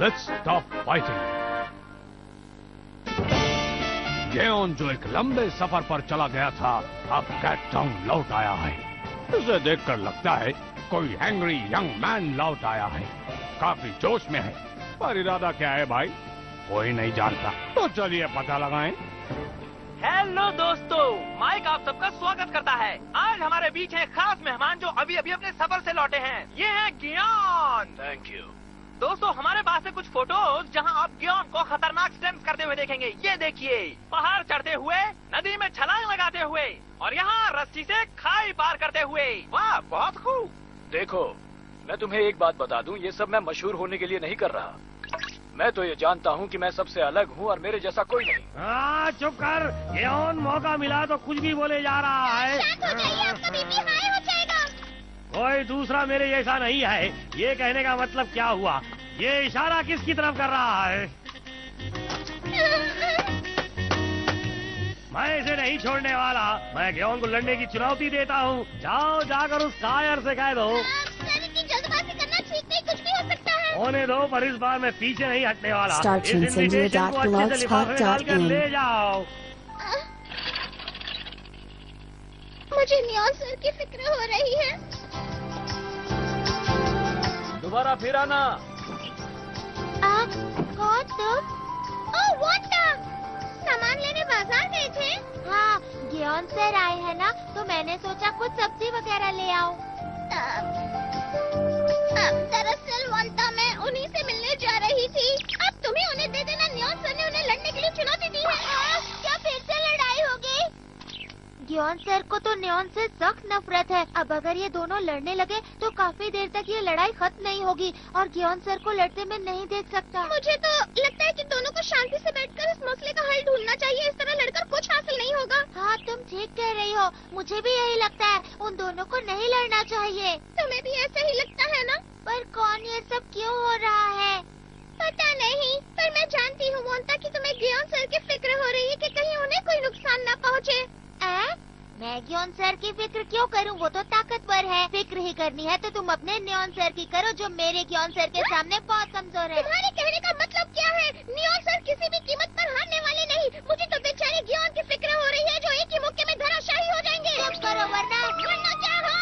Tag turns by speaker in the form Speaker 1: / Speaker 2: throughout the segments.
Speaker 1: Let's stop fighting. गेओन जो एक लंबे सफर पर चला गया था, अब कैट टाउन लौट आया है। उसे देखकर लगता है कोई हैंग्री यंग मैन लौट आया है। काफी जोश में है, पर इरादा क्या है भाई कोई नहीं जानता। तो चलिए पता लगाएं।
Speaker 2: हेलो दोस्तों, माइक आप सबका स्वागत करता है। आज हमारे बीच है खास मेहमान जो अभी अभी अपने सफर से लौटे हैं। ये हैं गियोन।
Speaker 3: Thank you.
Speaker 2: दोस्तों हमारे पास है कुछ फोटोज जहां आप गियोन को खतरनाक स्टंट्स करते हुए देखेंगे। ये देखिए, पहाड़ चढ़ते हुए, नदी में छलांग लगाते हुए और यहाँ रस्सी से खाई पार करते हुए। वाह, बहुत खूब।
Speaker 3: देखो, मैं तुम्हें एक बात बता दूं, ये सब मैं मशहूर होने के लिए नहीं कर रहा। मैं तो ये जानता हूँ कि मैं सबसे अलग हूँ और मेरे जैसा कोई नहीं।
Speaker 1: चुप कर, गियोन मौका मिला तो कुछ भी बोले जा रहा है।
Speaker 4: शांत हो जाइए, आपका बीपी हाई हो जाएगा।
Speaker 1: कोई दूसरा मेरे जैसा नहीं है, ये कहने का मतलब क्या हुआ? ये इशारा किसकी तरफ कर रहा है? मैं इसे नहीं छोड़ने वाला। मैं गियोन को लड़ने की चुनौती देता हूँ। जाओ जाकर उस कायर से कह दो।
Speaker 4: सर, इतनी जल्दबाजी करना ठीक नहीं, कुछ भी हो सकता है।
Speaker 1: होने दो, पर इस बार मैं पीछे नहीं हटने वाला। इस
Speaker 5: StarTuneSindia.blogspot.in
Speaker 1: इन्विटेशन को अच्छे से लिफाफे में डालकर ले जाओ।
Speaker 4: मुझे नियॉन सर की फिक्र हो रही है।
Speaker 3: दोबारा फिर आना।
Speaker 4: कौन तुम? ओह, वांडा, सामान लेने बाजार गए थे? हाँ, गियोन सर आए हैं ना, तो मैंने सोचा कुछ सब्जी वगैरह ले आओ। दरअसल वांडा, मैं उन्हीं से मिलने जा रही थी। अब तुम्हें उन्हें दे देना। नियॉन सर ने उन्हें लड़ने के लिए चुनौती दी है। क्या फिर से लड़ाई होगी? गियोन सर को तो नियॉन से सख्त नफरत है। अब अगर ये दोनों लड़ने लगे तो काफी देर तक ये लड़ाई खत्म नहीं होगी और गियोन सर को लड़ते में नहीं देख सकता। मुझे तो लगता है कि दोनों को शांति से बैठकर इस मसले का हल ढूंढना चाहिए। इस तरह लड़कर कुछ हासिल नहीं होगा। हाँ, तुम ठीक कह रही हो। मुझे भी यही लगता है। उन दोनों को नहीं लड़ना चाहिए। तुम्हें भी ऐसा ही लगता है ना? पर कौन ये सब क्यों हो रहा है? पता नहीं, पर मैं जानती हूँ मोंटा कि तुम्हें गियोन सर की फिक्र हो रही है कि कहीं उन्हें कोई नुकसान न पहुँचे। मैं गियोन सर की फिक्र क्यों करूं? वो तो ताकतवर है। फिक्र ही करनी है तो तुम अपने नियॉन सर की करो, जो मेरे गियोन सर के सामने बहुत कमजोर है। तुम्हारे कहने का मतलब क्या है? नियॉन सर किसी भी कीमत पर हारने वाले नहीं। मुझे तो बेचारे गियोन की फिक्र हो रही है, जो एक ही मौके में धराशायी हो जाएंगे। चुप करो वरना क्या हो?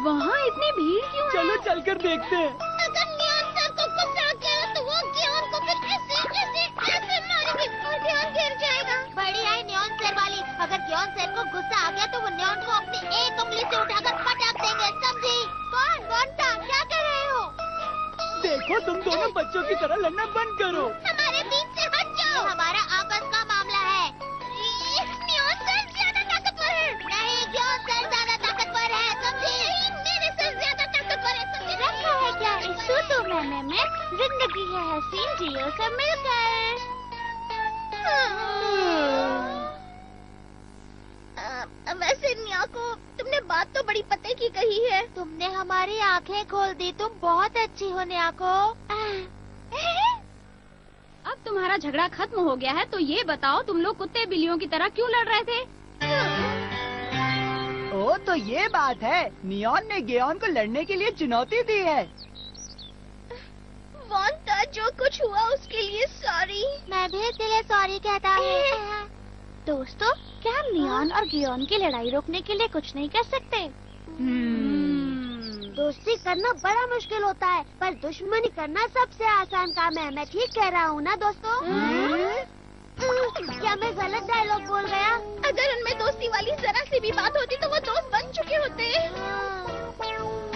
Speaker 6: वहाँ इतनी भीड़ क्यों है?
Speaker 2: चलो चलकर देखते हैं।
Speaker 4: अगर नियॉन सर को गुस्सा आ गया तो वो गियोन को फिर ऐसे मारेंगे और गियोन गिर जाएगा। बड़ी आई नियॉन सर वाली। अगर गियोन सर को गुस्सा आ गया तो वो नियॉन को अपनी एक उंगली से उठाकर पटक देंगे, समझी? कौन? मोंटा, क्या कर रहे हो?
Speaker 2: देखो, तुम दोनों बच्चों की तरह लड़ना बंद करो।
Speaker 4: हमारे बीच से हट जाओ। ये हमारा आपस का मामला है। नियॉन सर ज्यादा ताकतवर है। नहीं, गियोन सर ज्यादा ताकतवर है, समझी? मेरे सर ज्यादा ताकतवर है, समझी? रखा है क्या इस सूतू मैंने में? जिंदगी है हसीन, जियो सब मिलकर। वैसे न्याको, तुमने बात तो बड़ी पते की कही है। तुमने हमारी आंखें खोल दी। तुम बहुत अच्छी हो न्याको।
Speaker 6: अब तुम्हारा झगड़ा खत्म हो गया है तो ये बताओ, तुम लोग कुत्ते बिल्लियों की तरह क्यों लड़ रहे थे?
Speaker 7: ओ, तो ये बात है। नियॉन ने गियोन को लड़ने के लिए चुनौती दी है।
Speaker 4: वांटा, जो कुछ हुआ उसके लिए सॉरी। मैं भी इसके लिए सॉरी कहता हूँ। दोस्तों, क्या हम नियॉन और गियोन की लड़ाई रोकने के लिए कुछ नहीं कर सकते? दोस्ती करना बड़ा मुश्किल होता है, पर दुश्मनी करना सबसे आसान काम है। मैं ठीक कह रहा हूँ ना दोस्तों? क्या मैं गलत डायलॉग बोल गया? अगर उनमें दोस्ती वाली जरा सी भी बात होती तो वो दोस्त बन चुके होते।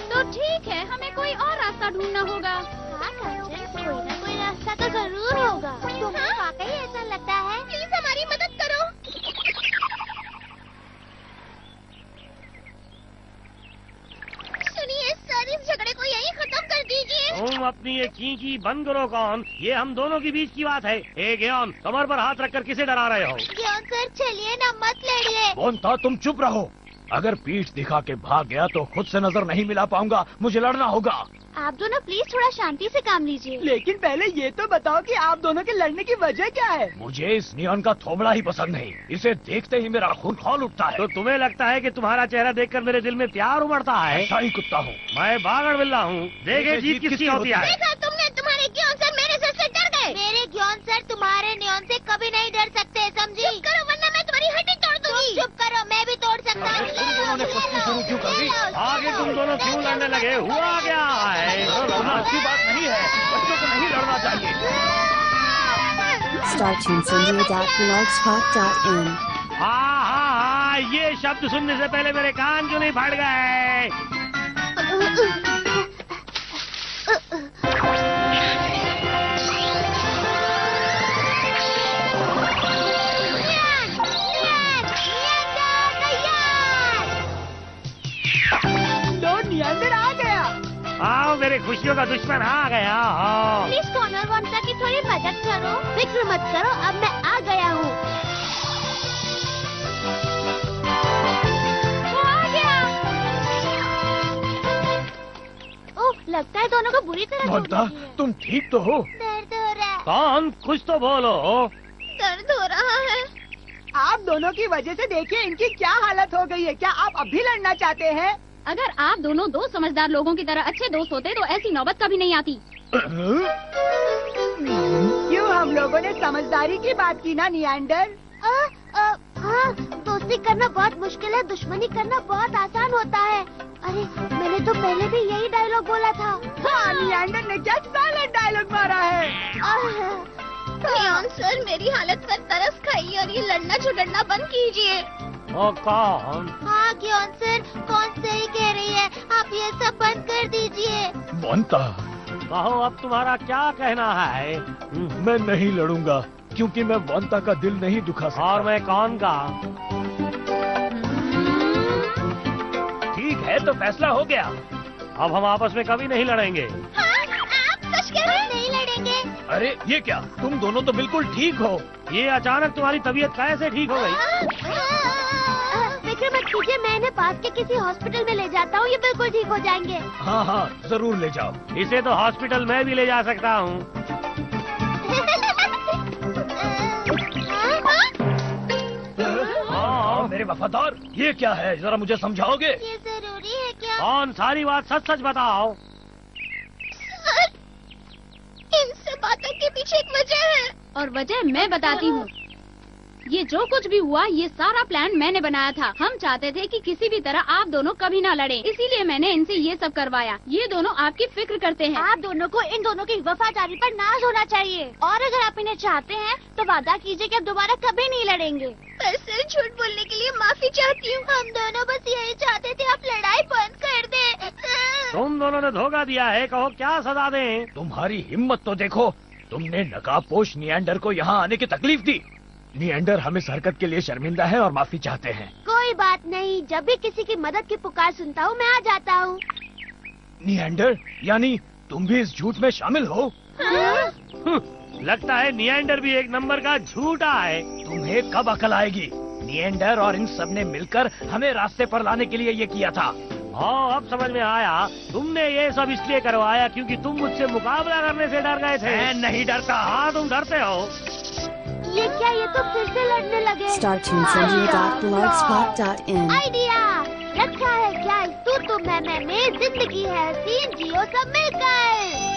Speaker 6: तो ठीक है, हमें कोई और रास्ता ढूंढना होगा।
Speaker 4: कोई ना कोई रास्ता तो जरूर होगा। तुम्हें वाकई ऐसा लगता है? प्लीज हमारी मदद करो। सुनिए सर, इस झगड़े को यहीं खत्म कर दीजिए।
Speaker 1: तुम अपनी ये की बंद करो। कौन? ये हम दोनों के बीच की बात है। ए गियोन, कमर पर हाथ रखकर किसे डरा रहे हो?
Speaker 4: गियोन सर, चलिए ना, मत लड़िए।
Speaker 1: मोंटा, तुम चुप रहो।
Speaker 3: अगर पीठ दिखा के भाग गया तो खुद से नजर नहीं मिला पाऊंगा, मुझे लड़ना होगा।
Speaker 4: आप दोनों प्लीज थोड़ा शांति से काम लीजिए।
Speaker 7: लेकिन पहले ये तो बताओ कि आप दोनों के लड़ने की वजह क्या है?
Speaker 3: मुझे इस नियॉन का थोबड़ा ही पसंद नहीं, इसे देखते ही मेरा खून खौल उठता है।
Speaker 1: तो तुम्हें लगता है कि तुम्हारा चेहरा देखकर मेरे दिल में प्यार उमड़ता है?
Speaker 3: ऐसा ही कुत्ता हूँ
Speaker 1: मैं बागड़ बिल्ला हूँ, देखे जीत किसकी होती है।
Speaker 4: देखा तुमने, तुम्हारे ग्योन सर मेरे सर से डर गए। मेरे ग्योन सर तुम्हारे नियॉन से कभी नहीं डर सकते, समझी? चुप करो वरना मैं तुम्हारी हड्डी तोड़ दूंगी। चुप करो, मैं भी तोड़ सकता हूँ।
Speaker 3: तुम दोनों ने कुश्ती शुरू क्यों कर दी?
Speaker 1: आगे तुम दोनों क्यों लड़ने लगे? हुआ क्या है?
Speaker 3: लड़ना अच्छी बात नहीं है, बच्चों को नहीं लड़ना चाहिए।
Speaker 5: StarTuneSindia.blogspot.in
Speaker 1: हाँ, ये शब्द सुनने से पहले मेरे कान क्यों नहीं फट गए?
Speaker 7: तो नियंदर आ गया।
Speaker 1: आओ, मेरे खुशियों का दुश्मन आ गया।
Speaker 4: प्लीज कॉर्नर वॉन्टा की थोड़ी मदद करो, फिक्र मत करो, अब मैं आ गया हूँ। वो आ गया। ओह, लगता है दोनों को बुरी तरह चोट
Speaker 3: वंता,
Speaker 4: लगी है।
Speaker 3: तुम ठीक तो हो?
Speaker 4: दर्द हो रहा है।
Speaker 1: कौन? कुछ तो बोलो।
Speaker 4: दर्द हो रहा है।
Speaker 7: आप दोनों की वजह से देखिए इनकी क्या हालत हो गई है। क्या आप अब भी लड़ना चाहते हैं?
Speaker 6: अगर आप दोनों दो समझदार लोगों की तरह अच्छे दोस्त होते तो ऐसी नौबत कभी नहीं आती।
Speaker 7: क्यों हम लोगों ने समझदारी की बात की ना नियंडर?
Speaker 4: हाँ, दोस्ती करना बहुत मुश्किल है, दुश्मनी करना बहुत आसान होता है। अरे, मैंने तो पहले भी यही डायलॉग बोला था।
Speaker 7: हाँ, नियंडर ने क्या साला डायलॉग मारा है।
Speaker 4: नियॉन सर, मेरी हालत पर तरस खाइए और ये लड़ना झगड़ना बंद कीजिए।
Speaker 1: ओ कौन?
Speaker 4: हाँ ग्योन सर, कौन सही कह रही है, आप ये सब बंद कर दीजिए।
Speaker 3: वंता,
Speaker 1: कहो अब तुम्हारा क्या कहना है?
Speaker 3: मैं नहीं लड़ूंगा क्योंकि मैं वंता का दिल नहीं दुखा सकता।
Speaker 1: और मैं कौन का?
Speaker 3: ठीक है, तो फैसला हो गया।
Speaker 1: अब हम आपस में कभी नहीं लड़ेंगे।
Speaker 4: हाँ, आप सच कह रहे हैं? नहीं लड़ेंगे।
Speaker 3: अरे ये क्या, तुम दोनों तो बिल्कुल ठीक हो।
Speaker 1: ये अचानक तुम्हारी तबीयत कैसे ठीक हो गई?
Speaker 4: फिक्र मत कीजिए, मैं इन्हें पास के किसी हॉस्पिटल में ले जाता हूँ, ये बिल्कुल ठीक हो जाएंगे।
Speaker 3: हाँ हाँ, जरूर ले जाओ।
Speaker 1: इसे तो हॉस्पिटल में भी ले जा सकता हूँ।
Speaker 3: हाँ, मेरे वफादार, ये क्या है, जरा मुझे समझाओगे?
Speaker 4: ये जरूरी है क्या?
Speaker 1: कौन? सारी बात सच सच बताओ।
Speaker 4: सर, इन सब बातों के पीछे एक वजह है।
Speaker 6: और वजह मैं बताती हूँ। ये जो कुछ भी हुआ, ये सारा प्लान मैंने बनाया था। हम चाहते थे कि किसी भी तरह आप दोनों कभी ना लड़े, इसीलिए मैंने इनसे ये सब करवाया। ये दोनों आपकी फिक्र करते हैं।
Speaker 4: आप दोनों को इन दोनों की वफादारी पर नाज होना चाहिए। और अगर आप इन्हें चाहते हैं तो वादा कीजिए कि आप दोबारा कभी नहीं लड़ेंगे। पर सर, झूठ बोलने के लिए माफी चाहती हूँ। हम दोनों बस यही चाहते थे, आप लड़ाई बंद कर दें।
Speaker 1: तुम दोनों ने धोखा दिया है, कहो क्या सजा दें?
Speaker 3: तुम्हारी हिम्मत तो देखो, तुमने नकाबपोश नियंडर को यहाँ आने की तकलीफ दी। नियंडर हम इस हरकत के लिए शर्मिंदा है और माफी चाहते हैं।
Speaker 4: कोई बात नहीं, जब भी किसी की मदद की पुकार सुनता हूँ मैं आ जाता हूँ।
Speaker 3: नियंडर, यानी तुम भी इस झूठ में शामिल हो?
Speaker 1: लगता है नियंडर भी एक नंबर का झूठा है।
Speaker 3: तुम्हें कब अकल आएगी? नियंडर और इन सब ने मिलकर हमें रास्ते पर लाने के लिए ये किया था।
Speaker 1: हाँ, अब समझ में आया। तुमने ये सब इसलिए करवाया क्योंकि तुम मुझसे मुकाबला करने से डर गए थे।
Speaker 3: मैं नहीं डरता।
Speaker 1: हाँ, तुम डरते हो।
Speaker 4: ये क्या, ये तो फिर से लड़ने लगे।
Speaker 5: StarTuneSindia.blogspot.in
Speaker 4: आइडिया रखा है क्या? तू मैं जिंदगी है हसीन, जियो सब मिलकर।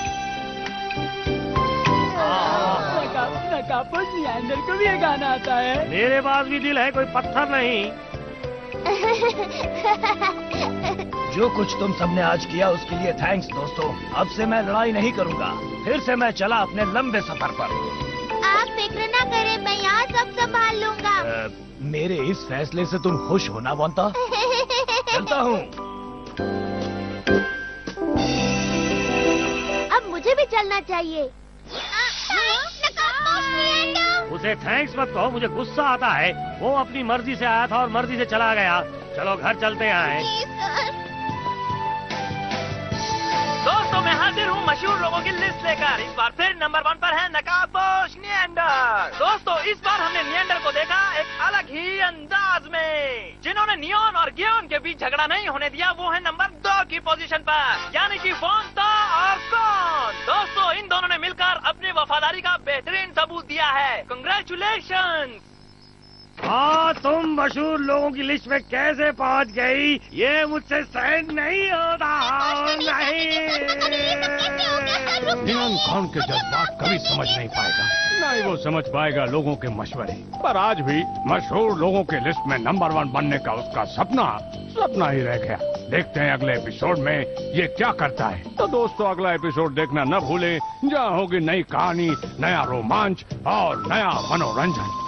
Speaker 7: नकाबपोश नियंडर को भी ये गाना आता है।
Speaker 1: मेरे पास भी दिल है, कोई पत्थर नहीं।
Speaker 3: जो कुछ तुम सबने आज किया उसके लिए थैंक्स दोस्तों। अब से मैं लड़ाई नहीं करूंगा। फिर से मैं चला अपने लंबे सफर पर।
Speaker 4: आप फिक्र ना करें, मैं यहाँ सब संभाल लूंगा।
Speaker 3: मेरे इस फैसले से तुम खुश हो ना वंता? चलता हूँ।
Speaker 4: अब मुझे भी चलना चाहिए।
Speaker 1: उसे थैंक्स मत कहो, मुझे गुस्सा आता है। वो अपनी मर्जी से आया था और मर्जी से चला गया। चलो घर चलते हैं।
Speaker 2: दोस्तों, मैं हाजिर हूँ मशहूर लोगों की लिस्ट लेकर। इस बार फिर नंबर 1 पर है नकाबपोश नियंडर। दोस्तों, इस बार हमने नियंडर को देखा एक अलग ही अंदाज में। जिन्होंने नियॉन और गियोन के बीच झगड़ा नहीं होने दिया वो है नंबर 2 की पोजीशन पर, यानी कि वोंता और कौन। दोस्तों, इन दोनों ने मिलकर अपनी वफादारी का बेहतरीन सबूत दिया है। कांग्रेचुलेशन।
Speaker 1: हाँ, तुम मशहूर लोगों की लिस्ट में कैसे पहुंच गई, ये मुझसे सहन नहीं होता। नियॉन कौन के जज्बात कभी समझ नहीं पाएगा, ना ही वो समझ पाएगा लोगों के मशवरे। पर आज भी मशहूर लोगों के लिस्ट में नंबर 1 बनने का उसका सपना ही रह गया। देखते हैं अगले एपिसोड में ये क्या करता है। तो दोस्तों, अगला एपिसोड देखना न भूलें, जहाँ होगी नई कहानी, नया रोमांच और नया मनोरंजन।